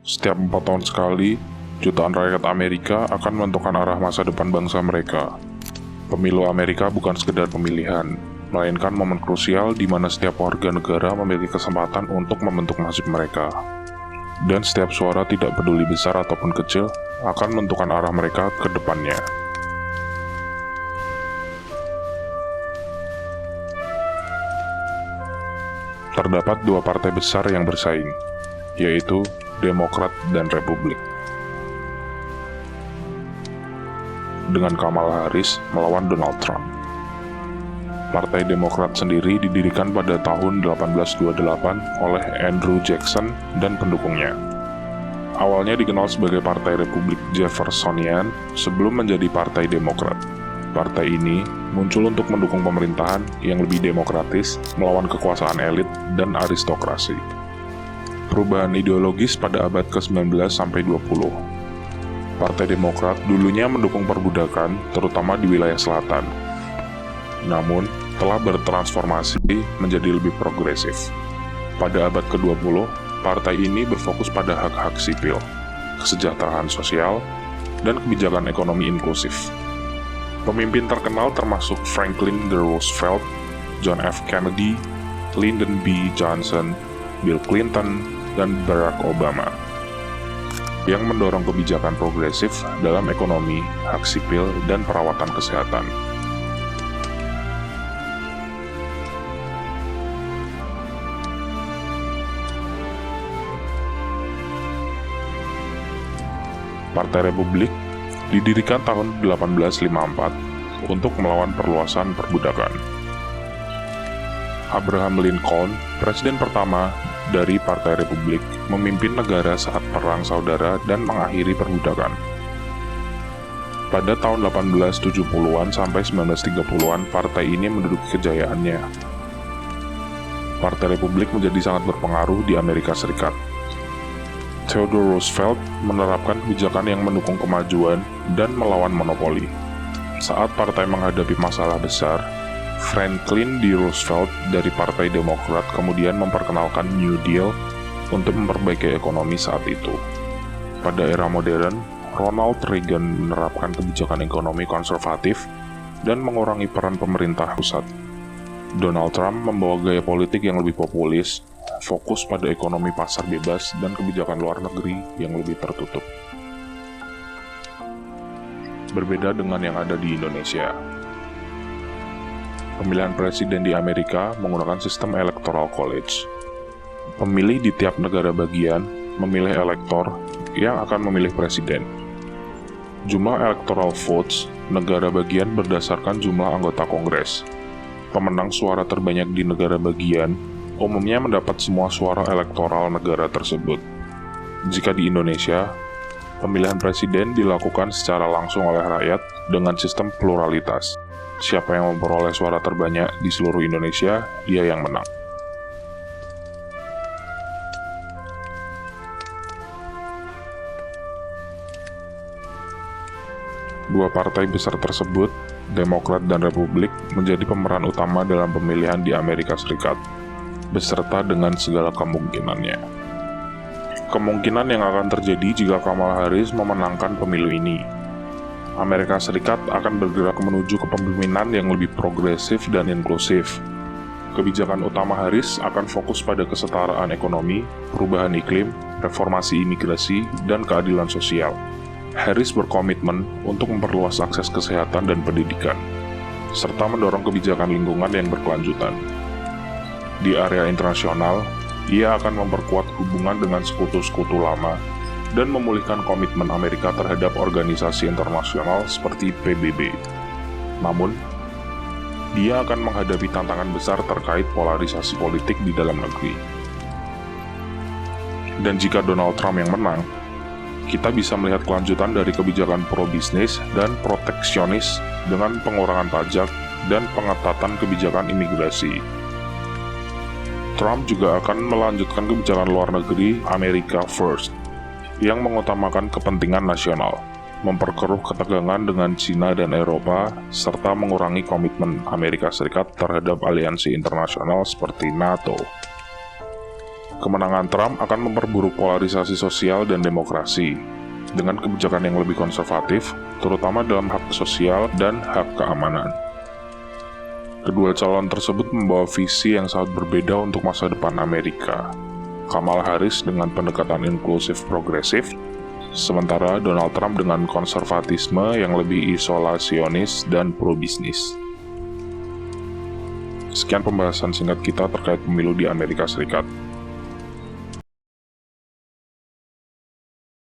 Setiap 4 tahun sekali, jutaan rakyat Amerika akan menentukan arah masa depan bangsa mereka. Pemilu Amerika bukan sekedar pemilihan, melainkan momen krusial di mana setiap warga negara memiliki kesempatan untuk membentuk nasib mereka. Dan setiap suara, tidak peduli besar ataupun kecil, akan menentukan arah mereka ke depannya. Terdapat dua partai besar yang bersaing, yaitu Demokrat dan Republik. Dengan Kamala Harris melawan Donald Trump. Partai Demokrat sendiri didirikan pada tahun 1828 oleh Andrew Jackson dan pendukungnya. Awalnya dikenal sebagai Partai Republik Jeffersonian sebelum menjadi Partai Demokrat. Partai ini muncul untuk mendukung pemerintahan yang lebih demokratis melawan kekuasaan elit dan aristokrasi. Perubahan ideologis pada abad ke-19 sampai 20. Partai Demokrat dulunya mendukung perbudakan, terutama di wilayah selatan. Namun, telah bertransformasi menjadi lebih progresif. Pada abad ke-20, partai ini berfokus pada hak-hak sipil, kesejahteraan sosial, dan kebijakan ekonomi inklusif. Pemimpin terkenal termasuk Franklin D. Roosevelt, John F. Kennedy, Lyndon B. Johnson, Bill Clinton, dan Barack Obama, yang mendorong kebijakan progresif dalam ekonomi, hak sipil, dan perawatan kesehatan. Partai Republik didirikan tahun 1854 untuk melawan perluasan perbudakan. Abraham Lincoln, presiden pertama dari Partai Republik, memimpin negara saat Perang Saudara dan mengakhiri perbudakan. Pada tahun 1870-an sampai 1930-an, partai ini menduduki kejayaannya. Partai Republik menjadi sangat berpengaruh di Amerika Serikat. Theodore Roosevelt menerapkan kebijakan yang mendukung kemajuan dan melawan monopoli. Saat partai menghadapi masalah besar, Franklin D. Roosevelt dari Partai Demokrat kemudian memperkenalkan New Deal untuk memperbaiki ekonomi saat itu. Pada era modern, Ronald Reagan menerapkan kebijakan ekonomi konservatif dan mengurangi peran pemerintah pusat. Donald Trump membawa gaya politik yang lebih populis, fokus pada ekonomi pasar bebas dan kebijakan luar negeri yang lebih tertutup. Berbeda dengan yang ada di Indonesia. Pemilihan presiden di Amerika menggunakan sistem electoral college. Pemilih di tiap negara bagian memilih elektor yang akan memilih presiden. Jumlah electoral votes negara bagian berdasarkan jumlah anggota Kongres. Pemenang suara terbanyak di negara bagian umumnya mendapat semua suara elektoral negara tersebut. Jika di Indonesia, pemilihan presiden dilakukan secara langsung oleh rakyat dengan sistem pluralitas. Siapa yang memperoleh suara terbanyak di seluruh Indonesia, dia yang menang. Dua partai besar tersebut, Demokrat dan Republik, menjadi pemeran utama dalam pemilihan di Amerika Serikat, beserta dengan segala kemungkinannya. Kemungkinan yang akan terjadi jika Kamala Harris memenangkan pemilu ini. Amerika Serikat akan bergerak menuju kepemimpinan yang lebih progresif dan inklusif. Kebijakan utama Harris akan fokus pada kesetaraan ekonomi, perubahan iklim, reformasi imigrasi, dan keadilan sosial. Harris berkomitmen untuk memperluas akses kesehatan dan pendidikan, serta mendorong kebijakan lingkungan yang berkelanjutan. Di area internasional, ia akan memperkuat hubungan dengan sekutu-sekutu lama dan memulihkan komitmen Amerika terhadap organisasi internasional seperti PBB. Namun, dia akan menghadapi tantangan besar terkait polarisasi politik di dalam negeri. Dan jika Donald Trump yang menang, kita bisa melihat kelanjutan dari kebijakan pro-bisnis dan proteksionis dengan pengurangan pajak dan pengetatan kebijakan imigrasi. Trump juga akan melanjutkan kebijakan luar negeri America First, yang mengutamakan kepentingan nasional, memperkeruh ketegangan dengan China dan Eropa, serta mengurangi komitmen Amerika Serikat terhadap aliansi internasional seperti NATO. Kemenangan Trump akan memperburuk polarisasi sosial dan demokrasi, dengan kebijakan yang lebih konservatif, terutama dalam hak sosial dan hak keamanan. Kedua calon tersebut membawa visi yang sangat berbeda untuk masa depan Amerika. Kamala Harris dengan pendekatan inklusif progresif, sementara Donald Trump dengan konservatisme yang lebih isolasionis dan pro-bisnis. Sekian pembahasan singkat kita terkait pemilu di Amerika Serikat.